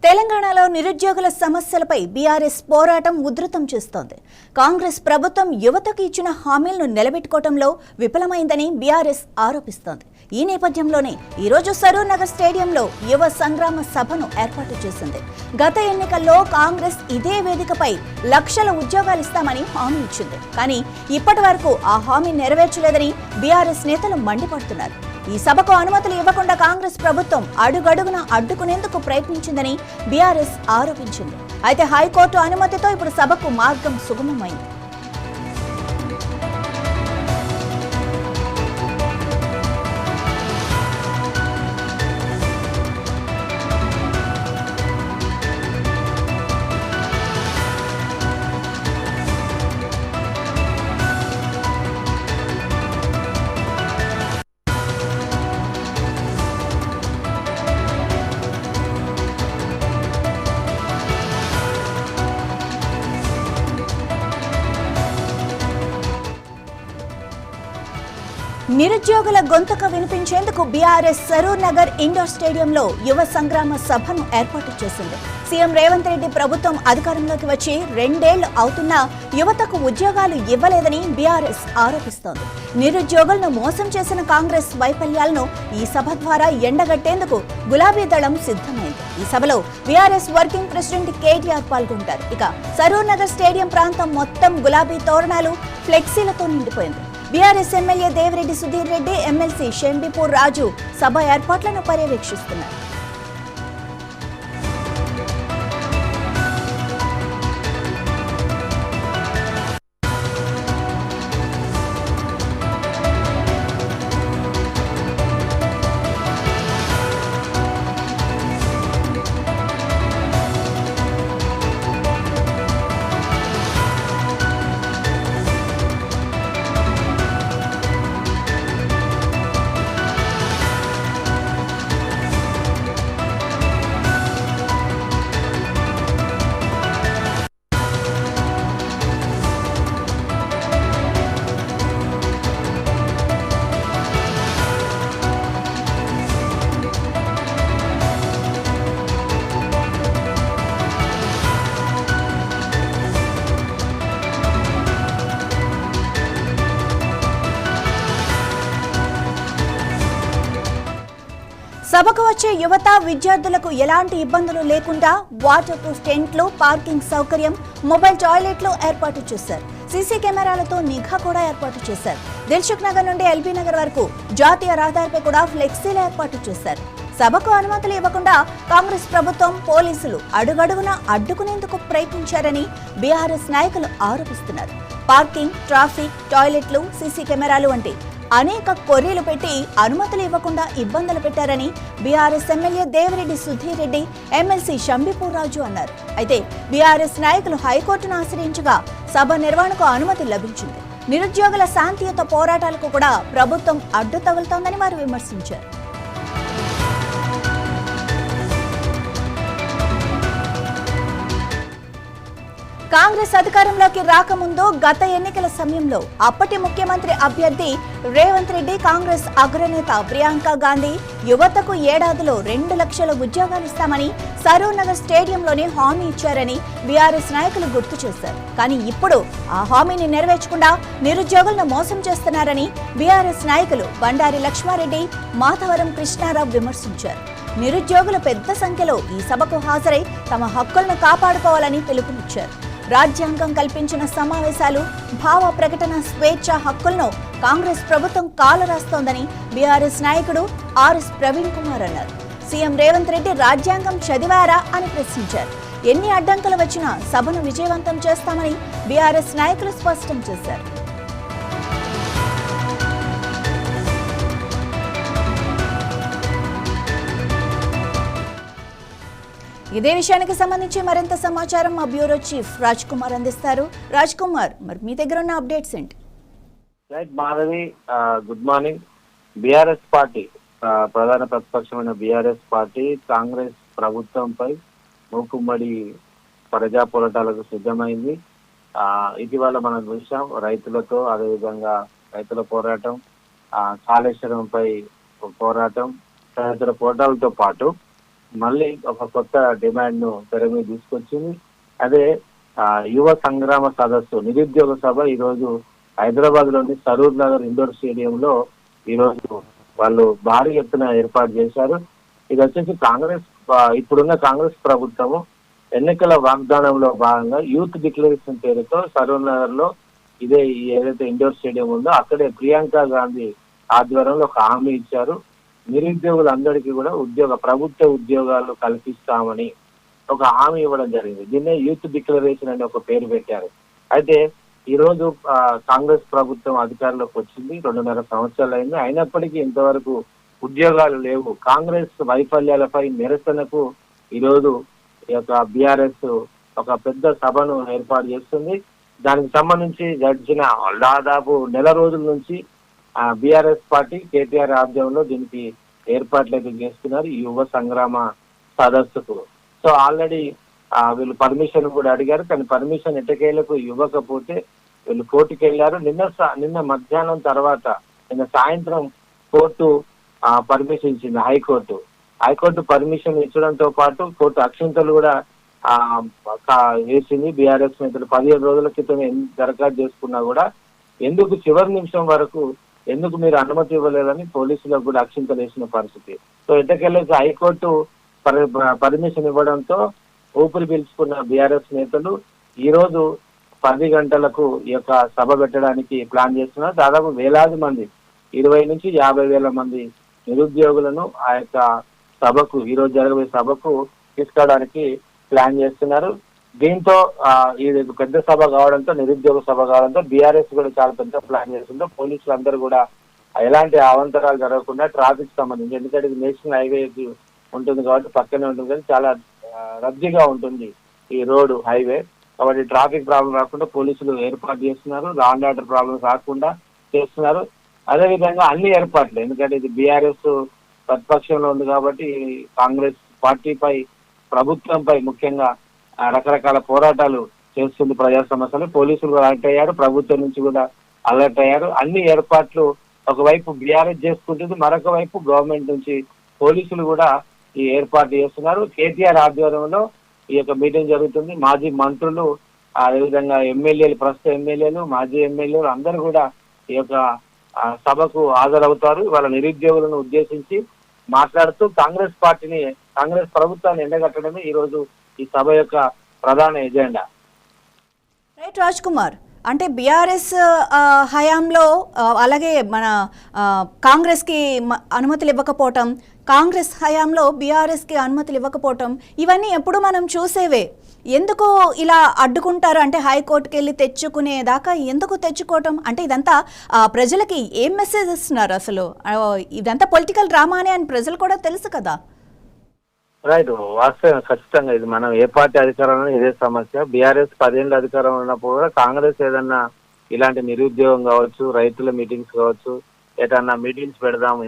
తెలంగాణలో నిరుద్యోగుల సమస్యలపై బీఆర్ఎస్ పోరాటం ఉధృతం చేస్తోంది. కాంగ్రెస్ ప్రభుత్వం యువతకు ఇచ్చిన హామీలను నిలబెట్టుకోవడంలో విఫలమైందని బీఆర్ఎస్ ఆరోపిస్తోంది. ఈ నేపథ్యంలోనే ఈరోజు సరూర్ నగర్ స్టేడియంలో యువ సంగ్రామ సభను ఏర్పాటు చేసింది. గత ఎన్నికల్లో కాంగ్రెస్ ఇదే వేదికపై లక్షల ఉద్యోగాలు ఇస్తామని హామీ ఇచ్చింది. కానీ ఇప్పటి వరకు ఆ హామీ నెరవేర్చలేదని బీఆర్ఎస్ నేతలు మండిపడుతున్నారు. ఈ సభకు అనుమతులు ఇవ్వకుండా కాంగ్రెస్ ప్రభుత్వం అడుగడుగున అడ్డుకునేందుకు ప్రయత్నించిందని బీఆర్ఎస్ ఆరోపించింది. అయితే హైకోర్టు అనుమతితో ఇప్పుడు సభకు మార్గం సుగమమైంది. నిరుద్యోగుల గొంతుక వినిపించేందుకు బీఆర్ఎస్ సరూర్ నగర్ ఇండోర్ స్టేడియంలో యువ సంగ్రామ సభను ఏర్పాటు చేసింది. సీఎం రేవంత్ రెడ్డి ప్రభుత్వం అధికారంలోకి వచ్చి 2 ఏళ్లు అవుతున్నా యువతకు ఉద్యోగాలు ఇవ్వలేదని బీఆర్ఎస్ ఆరోపిస్తోంది. నిరుద్యోగులను మోసం చేసిన కాంగ్రెస్ వైఫల్యాలను ఈ సభ ద్వారా ఎండగట్టేందుకు గులాబీ దళం సిద్ధమైంది. ఈ సభలో బీఆర్ఎస్ వర్కింగ్ ప్రెసిడెంట్ కేటీఆర్ పాల్గొంటారు. ఇక సరూర్ నగర్ స్టేడియం ప్రాంతం మొత్తం గులాబీ తోరణాలు, ఫ్లెక్సీలతో నిండిపోయింది. BRS MLA Devireddy Sudheer Reddy, MLC Shambipur Raju సభ ఏర్పాట్లను పర్యవేక్షిస్తున్నారు. సభకు వచ్చే యువత, విద్యార్థులకు ఎలాంటి ఇబ్బందులు లేకుండా వాటర్ ప్రూఫ్ టెంట్లు, పార్కింగ్ సౌకర్యం, మొబైల్ టాయిలెట్లు ఏర్పాటు చేశారు. సీసీ కెమెరాలతో నిఘా కూడా ఏర్పాటు చేశారు. దిల్సుఖ్ నగర్ నుండి ఎల్బీ నగర్ వరకు జాతీయ రహదారిపై కూడా ఫ్లెక్సీలు ఏర్పాటు చేశారు. సభకు అనుమతులు ఇవ్వకుండా కాంగ్రెస్ ప్రభుత్వం, పోలీసులు అడుగడుగున అడ్డుకునేందుకు ప్రయత్నించారని బీఆర్ఎస్ నాయకులు ఆరోపిస్తున్నారు. పార్కింగ్, ట్రాఫిక్, టాయిలెట్లు, సీసీ కెమెరాలు వంటి అనేక కొర్రీలు పెట్టి అనుమతులు ఇవ్వకుండా ఇబ్బందులు పెట్టారని BRS MLA Devireddy Sudheer Reddy, MLC Shambipur Raju అన్నారు. అయితే బీఆర్ఎస్ నాయకులు హైకోర్టును ఆశ్రయించగా సభ నిర్వహణకు అనుమతి లభించింది. నిరుద్యోగుల శాంతియుత పోరాటాలకు కూడా ప్రభుత్వం అడ్డు తగులుతోందని వారు విమర్శించారు. కాంగ్రెస్ అధికారంలోకి రాకముందు గత ఎన్నికల సమయంలో అప్పటి ముఖ్యమంత్రి అభ్యర్థి రేవంత్ రెడ్డి, కాంగ్రెస్ అగ్రనేత ప్రియాంక గాంధీ యువతకు ఏడాదిలో 2 లక్షల ఉద్యోగాలు ఇస్తామని సరూర్ నగర్ స్టేడియంలోనే హామీ ఇచ్చారని బీఆర్ఎస్ నాయకులు గుర్తు చేశారు. కానీ ఇప్పుడు ఆ హామీని నెరవేర్చకుండా నిరుద్యోగులను మోసం చేస్తున్నారని బీఆర్ఎస్ నాయకులు బండారి లక్ష్మారెడ్డి, మాధవరం కృష్ణారావు విమర్శించారు. నిరుద్యోగులు పెద్ద సంఖ్యలో ఈ సభకు హాజరై తమ హక్కులను కాపాడుకోవాలని పిలుపునిచ్చారు. రాజ్యాంగం కల్పించిన సమావేశాలు, భావ ప్రకటన స్వేచ్ఛ హక్కులను కాంగ్రెస్ ప్రభుత్వం కాలరాస్తోందని బీఆర్ఎస్ నాయకుడు ఆర్ఎస్ ప్రవీణ్ కుమార్ అన్నారు. సీఎం రేవంత్ రెడ్డి రాజ్యాంగం చదివారా అని ప్రశ్నించారు. ఎన్ని అడ్డంకులు వచ్చినా సభను విజయవంతం చేస్తామని బీఆర్ఎస్ నాయకులు స్పష్టం చేశారు. ఇదే విషయానికి సంబంధించి మరింత సమాచారం మా బ్యూరో చీఫ్ రాజ్ కుమార్ అందిస్తారు. రాజ్ కుమార్, మరి మీ దగ్గర ఉన్న అప్డేట్స్ ఏంటి? Madhavi, good morning. BRS party, ప్రధాన ప్రతిపక్షమైన బీఆర్ఎస్ పార్టీ కాంగ్రెస్ ప్రభుత్వంపై మూకుమ్మడి ప్రజా పోరాటాలకు సిద్ధమైంది. ఇటీవల మనం చూసాం రైతులతో, అదేవిధంగా రైతుల పోరాటం, కాళేశ్వరంపై పోరాటం, తదితర పోరాటాలతో పాటు మళ్ళీ ఒక కొత్త డిమాండ్ ను తెర మీద తీసుకొచ్చింది. అదే యువ సంగ్రామ సదస్సు నిరుద్యోగ సభ ఈ రోజు హైదరాబాద్ లోని సరూర్ నగర్ ఇండోర్ స్టేడియంలో ఈ రోజు వాళ్ళు భారీ ఎత్తున ఏర్పాటు చేశారు. ఇది వచ్చేసి ఇప్పుడున్న కాంగ్రెస్ ప్రభుత్వము ఎన్నికల వాగ్దానంలో భాగంగా యూత్ డిక్లరేషన్ పేరుతో సరూర్ నగర్ లో ఇదే ఏదైతే ఇండోర్ స్టేడియం ఉందో అక్కడే ప్రియాంక గాంధీ ఆధ్వర్యంలో ఒక హామీ ఇచ్చారు. నిరుద్యోగులందరికీ కూడా ప్రభుత్వ ఉద్యోగాలు కల్పిస్తామని ఒక హామీ ఇవ్వడం జరిగింది. దీన్నే యూత్ డిక్లరేషన్ అని ఒక పేరు పెట్టారు. అయితే ఈ రోజు కాంగ్రెస్ ప్రభుత్వం అధికారంలోకి వచ్చింది, 2.5 సంవత్సరాలు అయింది. అయినప్పటికీ ఇంతవరకు ఉద్యోగాలు లేవు. కాంగ్రెస్ వైఫల్యాలపై నిరసనకు ఈరోజు ఈ యొక్క బీఆర్ఎస్ ఒక పెద్ద సభను ఏర్పాటు చేస్తుంది. దానికి సంబంధించి గడిచిన దాదాపు నెల రోజుల నుంచి బీఆర్ఎస్ పార్టీ కేటీఆర్ ఆధ్వర్యంలో దీనికి ఏర్పాట్లు అయితే చేస్తున్నారు ఈ యువ సంగ్రామ సదస్సుకు. సో ఆల్రెడీ వీళ్ళు పర్మిషన్ కూడా అడిగారు, కానీ పర్మిషన్ ఎట్టకేలకు ఇవ్వకపోతే వీళ్ళు కోర్టుకు వెళ్ళారు. నిన్న మధ్యాహ్నం తర్వాత నిన్న సాయంత్రం కోర్టు పర్మిషన్ ఇచ్చింది. హైకోర్టు పర్మిషన్ ఇచ్చడంతో పాటు కోర్టు అక్షింతలు కూడా వేసింది. బీఆర్ఎస్ నేతలు 15 రోజుల క్రితం దరఖాస్తు చేసుకున్నా కూడా ఎందుకు చివరి నిమిషం వరకు ఎందుకు మీరు అనుమతి ఇవ్వలేదని పోలీసులకు కూడా అక్షింతలు వేసిన పరిస్థితి. సో ఎట్టకేళ్ళకి హైకోర్టు పర్మిషన్ ఇవ్వడంతో ఊపిరి పీల్చుకున్న బీఆర్ఎస్ నేతలు ఈ రోజు 10 గంటలకు ఈ యొక్క సభ పెట్టడానికి ప్లాన్ చేస్తున్నారు. దాదాపు వేలాది మంది 20 నుంచి 50,000 మంది నిరుద్యోగులను ఆ యొక్క సభకు ఈ రోజు జరగబోయే సభకు తీసుకోవడానికి ప్లాన్ చేస్తున్నారు. దీంతో ఇది పెద్ద సభ కావడంతో నిరుద్యోగ సభ కావడంతో బీఆర్ఎస్ కూడా చాలా పెద్ద ప్లాన్ చేస్తుందో పోలీసులు అందరూ కూడా ఎలాంటి అవాంతరాలు జరగకుండా ట్రాఫిక్ సంబంధించి, ఎందుకంటే ఇది నేషనల్ హైవే ఉంటుంది కాబట్టి పక్కనే ఉంటుంది, కానీ చాలా రద్దీగా ఉంటుంది ఈ రోడ్డు హైవే. కాబట్టి ట్రాఫిక్ ప్రాబ్లం రాకుండా పోలీసులు ఏర్పాటు చేస్తున్నారు, లా అండ్ ఆర్డర్ ప్రాబ్లమ్స్ రాకుండా చేస్తున్నారు. అదేవిధంగా అన్ని ఏర్పాట్లు, ఎందుకంటే ఇది బీఆర్ఎస్ ప్రతిపక్షంలో ఉంది కాబట్టి కాంగ్రెస్ పార్టీపై ప్రభుత్వంపై ముఖ్యంగా రకరకాల పోరాటాలు చేస్తుంది. ప్రజా సమస్యలు పోలీసులు అలర్ట్ అయ్యారు, ప్రభుత్వం నుంచి కూడా అలర్ట్ అయ్యారు. అన్ని ఏర్పాట్లు ఒకవైపు బీఆర్ఎస్ చేసుకుంటుంది, మరొక వైపు గవర్నమెంట్ నుంచి పోలీసులు కూడా ఈ ఏర్పాటు చేస్తున్నారు. కేటీఆర్ ఆధ్వర్యంలో ఈ యొక్క మీటింగ్ జరుగుతుంది. మాజీ మంత్రులు, అదేవిధంగా ఎమ్మెల్యేలు, ప్రస్తుత ఎమ్మెల్యేలు, మాజీ ఎమ్మెల్యేలు అందరూ కూడా ఈ యొక్క సభకు హాజరవుతారు. వాళ్ళ నిరుద్యోగులను ఉద్దేశించి మాట్లాడుతూ కాంగ్రెస్ ప్రభుత్వాన్ని ఎండగట్టడమే ఈ రోజు ఈ సభ యొక్క ప్రధాన ఎజెండా. రైట్ రాజ్ కుమార్, అంటే బీఆర్ఎస్ హయాంలో అలాగే మన కాంగ్రెస్కి అనుమతులు ఇవ్వకపోవటం, కాంగ్రెస్ హయాంలో బీఆర్ఎస్కి అనుమతులు ఇవ్వకపోవటం, ఇవన్నీ ఎప్పుడు మనం చూసేవే. ఎందుకు ఇలా అడ్డుకుంటారు అంటే హైకోర్టుకి వెళ్ళి తెచ్చుకునేదాకా ఎందుకు తెచ్చుకోవటం? అంటే ఇదంతా ప్రజలకి ఏం మెసేజ్ ఇస్తున్నారు? అసలు ఇదంతా పొలిటికల్ డ్రామానే అని ప్రజలు కూడా తెలుసు కదా. రైట్, వాస్తవం ఖచ్చితంగా. ఇది మనం ఏ పార్టీ అధికారంలో ఇదే సమస్య. బీఆర్ఎస్ 10 ఏళ్ళ అధికారం ఉన్నప్పుడు కూడా కాంగ్రెస్ ఏదన్నా ఇలాంటి నిరుద్యోగం కావచ్చు, రైతుల మీటింగ్స్ కావచ్చు, ఏదన్నా మీటింగ్స్ పెడదాం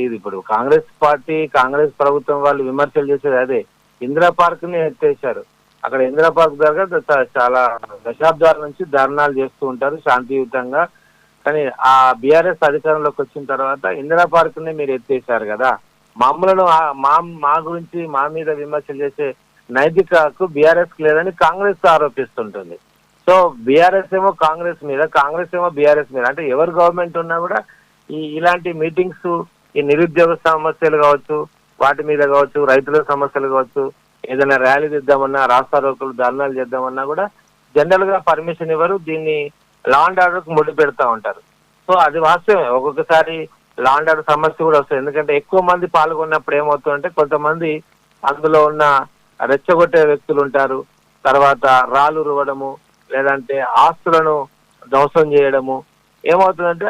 ఇది ఇప్పుడు కాంగ్రెస్ పార్టీ కాంగ్రెస్ ప్రభుత్వం వాళ్ళు విమర్శలు చేసేది అదే. ఇందిరా పార్క్ ని ఎత్తేసారు. అక్కడ ఇందిరా పార్క్ దగ్గర చాలా దశాబ్దాల నుంచి ధర్నాలు చేస్తూ ఉంటారు శాంతియుతంగా. కానీ ఆ బీఆర్ఎస్ అధికారంలోకి వచ్చిన తర్వాత ఇందిరా పార్క్ ని మీరు ఎత్తేసారు కదా, మమ్మలను మా గురించి మా మీద విమర్శలు చేసే నైతిక హక్కు బీఆర్ఎస్ లేదని కాంగ్రెస్ ఆరోపిస్తుంటుంది. సో బీఆర్ఎస్ ఏమో కాంగ్రెస్ మీద, కాంగ్రెస్ ఏమో బీఆర్ఎస్ మీద, అంటే ఎవరు గవర్నమెంట్ ఉన్నా కూడా ఇలాంటి మీటింగ్స్, ఈ నిరుద్యోగ సమస్యలు కావచ్చు, వాటి మీద కావచ్చు, రైతుల సమస్యలు కావచ్చు, ఏదైనా ర్యాలీ చేద్దామన్నా, రాస్తారోకలు, ధర్నాలు చేద్దామన్నా కూడా జనరల్ గా పర్మిషన్ ఇవ్వరు. దీన్ని లా అండ్ ఆర్డర్ కు ముడి పెడతా ఉంటారు. సో అది వాస్తవమే. ఒక్కొక్కసారి లా అండ్ ఆర్డర్ సమస్య కూడా వస్తుంది. ఎందుకంటే ఎక్కువ మంది పాల్గొన్నప్పుడు ఏమవుతుందంటే కొంతమంది అందులో ఉన్న రెచ్చగొట్టే వ్యక్తులు ఉంటారు. తర్వాత రాళ్ళు రువ్వడము, లేదంటే ఆస్తులను ధ్వంసం చేయడము. ఏమవుతుందంటే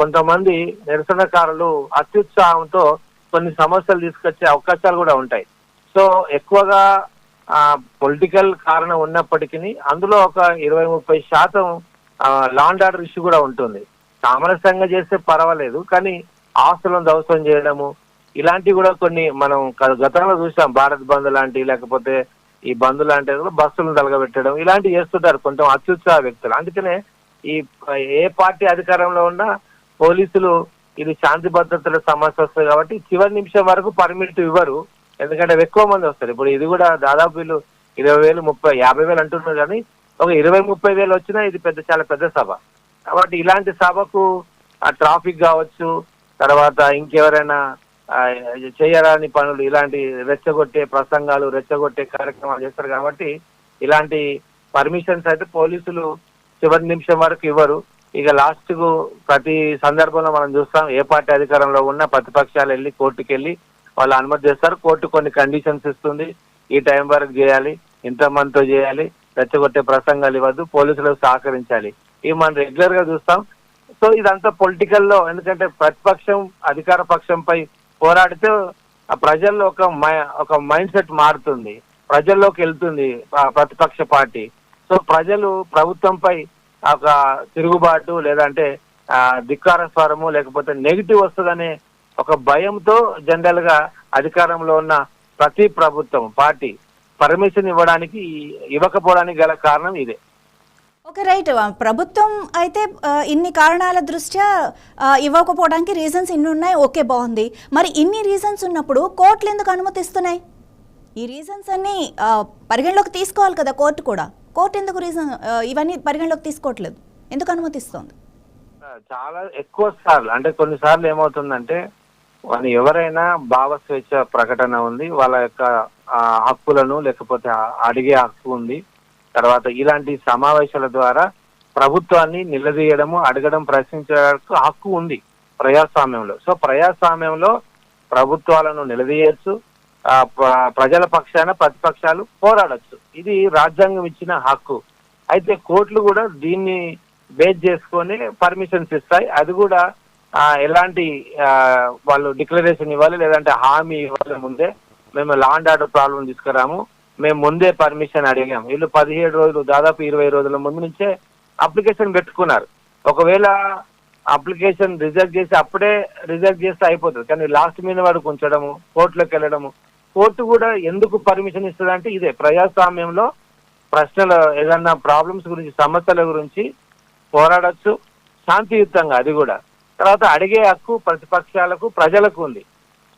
కొంతమంది నిరసనకారులు అత్యుత్సాహంతో కొన్ని సమస్యలు తీసుకొచ్చే అవకాశాలు కూడా ఉంటాయి. సో ఎక్కువగా పొలిటికల్ కారణం ఉన్నప్పటికీ అందులో ఒక 20-30% లా అండ్ ఆర్డర్ ఇష్యూ కూడా ఉంటుంది. సామరస్యంగా చేస్తే పర్వాలేదు, కానీ ఆస్తులను ధ్వంసం చేయడము ఇలాంటివి కూడా కొన్ని మనం గతంలో చూసాం. భారత్ బంద్ లాంటి, లేకపోతే ఈ బంద్ లాంటి బస్సులను తలగబెట్టడం ఇలాంటివి చేస్తుంటారు కొంచెం అత్యుత్సాహ వ్యక్తులు. అందుకనే ఏ పార్టీ అధికారంలో ఉన్నా పోలీసులు ఇది శాంతి భద్రతల సమస్య వస్తుంది కాబట్టి చివరి నిమిషం వరకు పర్మిట్ ఇవ్వరు. ఎందుకంటే ఎక్కువ మంది వస్తారు. ఇప్పుడు ఇది కూడా దాదాపు వీళ్ళు 20,000, 30,000, 50,000 అంటున్నారు, కానీ ఒక 20-30 వేలు వచ్చినా ఇది చాలా పెద్ద సభ. కాబట్టి ఇలాంటి సభకు ఆ ట్రాఫిక్ కావచ్చు, తర్వాత ఇంకెవరైనా చేయరాని పనులు, ఇలాంటి రెచ్చగొట్టే ప్రసంగాలు, రెచ్చగొట్టే కార్యక్రమాలు చేస్తారు. కాబట్టి ఇలాంటి పర్మిషన్స్ అయితే పోలీసులు చివరి నిమిషం వరకు ఇవ్వరు. ఇక లాస్ట్ కు ప్రతి సందర్భంలో మనం చూస్తాం, ఏ పార్టీ అధికారంలో ఉన్నా ప్రతిపక్షాలు వెళ్ళి కోర్టుకు వెళ్ళి వాళ్ళు అనుమతి చేస్తారు. కోర్టు కొన్ని కండిషన్స్ ఇస్తుంది, ఈ టైం వరకు చేయాలి, ఇంతమందితో చేయాలి, రెచ్చగొట్టే ప్రసంగాలు ఇవ్వద్దు, పోలీసులకు సహకరించాలి. ఇవి మనం రెగ్యులర్ గా చూస్తాం. సో ఇదంతా పొలిటికల్ లో, ఎందుకంటే ప్రతిపక్షం అధికార పక్షంపై పోరాడితే ఆ ప్రజల్లో ఒక మైండ్ సెట్ మారుతుంది, ప్రజల్లోకి వెళ్తుంది ప్రతిపక్ష పార్టీ. సో ప్రజలు ప్రభుత్వంపై ఒక తిరుగుబాటు లేదంటే ధిక్కార స్వరము లేకపోతే నెగిటివ్ వస్తుందనే ఒక భయంతో జనరల్ గా అధికారంలో ఉన్న ప్రతి ప్రభుత్వం పార్టీ పర్మిషన్ ఇవ్వకపోవడానికి గల కారణం ఇదే. Okay, right. ప్రభుత్వం అయితే ఇన్ని కారణాల దృష్ట్యా ఇవ్వకపోవడానికి రీజన్స్ ఇన్ని ఉన్నాయి, ఓకే బాగుంది. మరి ఇన్ని రీజన్స్ ఉన్నప్పుడు కోర్టులు ఎందుకు అనుమతిస్తున్నాయి? ఈ రీజన్స్ అన్ని పరిగణలోకి తీసుకోవాలి కదా కోర్టు కూడా. కోర్టు ఎందుకు ఇవన్నీ పరిగణలోకి తీసుకోవట్లేదు, ఎందుకు అనుమతిస్తుంది? చాలా ఎక్కువ సార్లు, అంటే కొన్నిసార్లు ఏమవుతుందంటే ఎవరైనా భావ స్వేచ్ఛ ప్రకటన ఉంది, వాళ్ళ యొక్క హక్కులను లేకపోతే అడిగే హక్కు ఉంది. తర్వాత ఇలాంటి సమావేశాల ద్వారా ప్రభుత్వాన్ని నిలదీయడము, అడగడం, ప్రశ్నించడానికి హక్కు ఉంది ప్రజాస్వామ్యంలో. సో ప్రజాస్వామ్యంలో ప్రభుత్వాలను నిలదీయచ్చు, ప్రజల పక్షాన ప్రతిపక్షాలు పోరాడచ్చు. ఇది రాజ్యాంగం ఇచ్చిన హక్కు. అయితే కోర్టులు కూడా దీన్ని బేస్ చేసుకొని పర్మిషన్స్ ఇస్తాయి. అది కూడా ఎలాంటి వాళ్ళు డిక్లరేషన్ ఇవ్వాలి లేదంటే హామీ ఇవ్వాలి ముందే, మేము లా అండ్ ఆర్డర్ ప్రాబ్లం తీసుకురాము, మేము ముందే పర్మిషన్ అడిగాము. వీళ్ళు 17 రోజులు దాదాపు 20 రోజుల ముందు నుంచే అప్లికేషన్ పెట్టుకున్నారు. ఒకవేళ అప్లికేషన్ రిజెక్ట్ చేసి అప్పుడే రిజెక్ట్ చేస్తే అయిపోతుంది, కానీ లాస్ట్ మీద వాడికి ఉంచడము, కోర్టులోకి వెళ్ళడము. కోర్టు కూడా ఎందుకు పర్మిషన్ ఇస్తుంది అంటే ఇదే, ప్రజాస్వామ్యంలో ప్రశ్నలు ఏదన్నా ప్రాబ్లమ్స్ గురించి, సమస్యల గురించి పోరాడచ్చు శాంతియుతంగా, అది కూడా. తర్వాత అడిగే హక్కు ప్రతిపక్షాలకు ప్రజలకు ఉంది.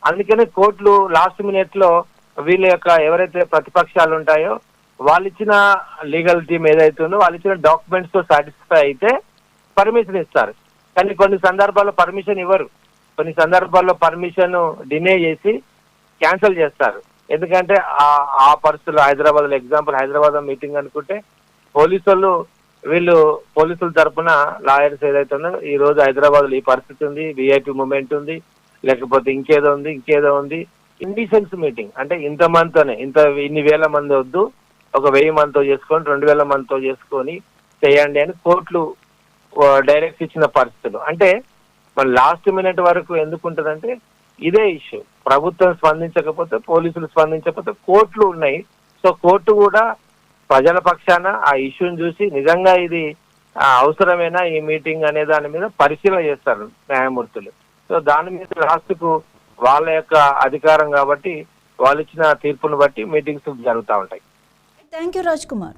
అందుకనే కోర్టులు లాస్ట్ మినిట్ లో వీళ్ళ యొక్క ఎవరైతే ప్రతిపక్షాలు ఉంటాయో వాళ్ళు ఇచ్చిన లీగల్ టీమ్ ఏదైతుందో వాళ్ళు ఇచ్చిన డాక్యుమెంట్స్ తో సాటిస్ఫై అయితే పర్మిషన్ ఇస్తారు. కానీ కొన్ని సందర్భాల్లో పర్మిషన్ ఇవ్వరు, కొన్ని సందర్భాల్లో పర్మిషన్ డినే చేసి క్యాన్సిల్ చేస్తారు. ఎందుకంటే ఆ పరిస్థితుల్లో హైదరాబాద్ లో ఎగ్జాంపుల్, హైదరాబాద్ మీటింగ్ అనుకుంటే పోలీసుల తరఫున లాయర్స్ ఏదైతే ఉందో ఈ రోజు హైదరాబాద్ లో ఈ పరిస్థితి ఉంది, విఐపి మూమెంట్ ఉంది, లేకపోతే ఇంకేదో ఉంది. ఇండిసెన్స్ మీటింగ్ అంటే ఇంతమందితోనే, ఇన్ని వేల మంది వద్దు, ఒక 1000 మందితో చేసుకొని 2000 మందితో చేసుకొని చేయండి అని కోర్టులు డైరెక్ట్ ఇచ్చిన పరిస్థితులు. అంటే మన లాస్ట్ మినిట్ వరకు ఎందుకుంటుందంటే ఇదే ఇష్యూ, ప్రభుత్వం స్పందించకపోతే, పోలీసులు స్పందించకపోతే కోర్టులు ఉన్నాయి. సో కోర్టు కూడా ప్రజల పక్షాన ఆ ఇష్యూని చూసి నిజంగా ఇది అవసరమేనా ఈ మీటింగ్ అనే దాని మీద పరిశీలన చేస్తారు న్యాయమూర్తులు. సో దాని మీద లాస్ట్ కు వాళ్ళ యొక్క అధికారం కాబట్టి వాళ్ళు ఇచ్చిన తీర్పును బట్టి మీటింగ్స్ జరుగుతూ ఉంటాయి. Thank you Raj Kumar.